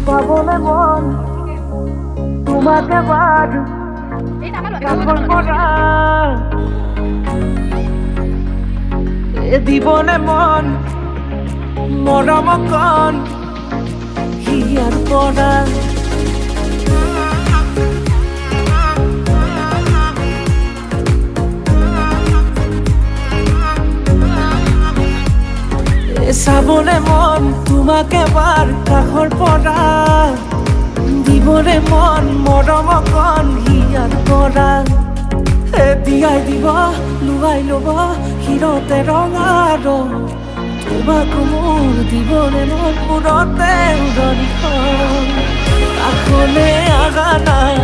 পাবনে মন তোমাকে বাদ কাপড় পরা এ দিবনে মন মরম কন হিয়ার পরা চাবলে মন তোমাকে বার কাষৰ পৰা দিবলে মন মৰম কণ হিয়াৰ পৰা দিয়াই দিব লুৱাই ল'ব হিৰতে ৰঙা ৰং তোমাকো মোৰ দিবলে মন মূৰতে উৰণিখন কাষলে আগা নাই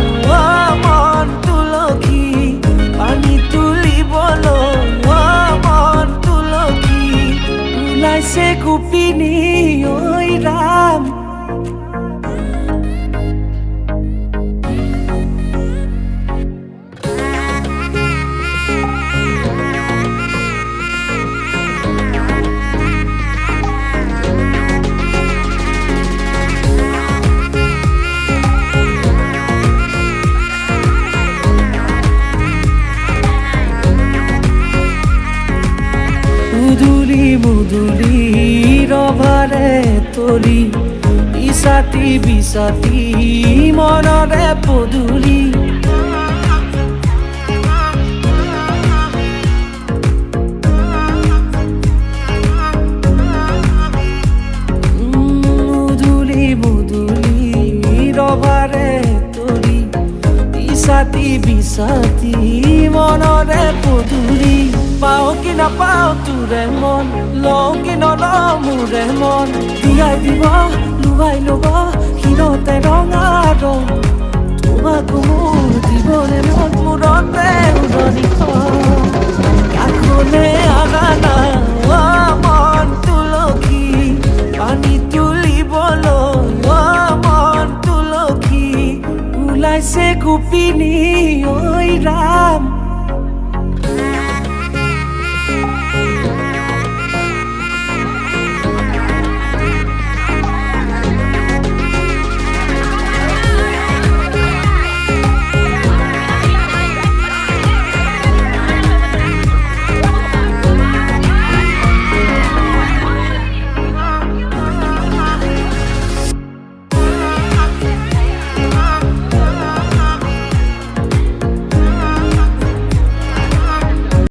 মন তুলসী পানী তুলিবলৈ মন তুলসী ওলাইছে গোপিনী ঐ ৰাম মুদুলি মুদুলি ৰভাৰে তলি ইছাতি বিছাতি মনৰে পদুলি মুদুলি মুদুলি ৰভাৰে তলি ইছাতি বিছাতি মনৰে পদুলি পাও কি নাপাও তোৰে মন লওঁ কি নলওঁ মোৰে মন দিয়াই দিব লুৱাই ল'ব হিৰতে ৰঙা ৰং তোমাকো মোৰ দিবলে মন মূৰতে উৰণিখন কাষলে আগা নাই মন তুলসী পানী তুলিবলৈ মন তুলসী ওলাইছে গোপিনী ঐ ৰাম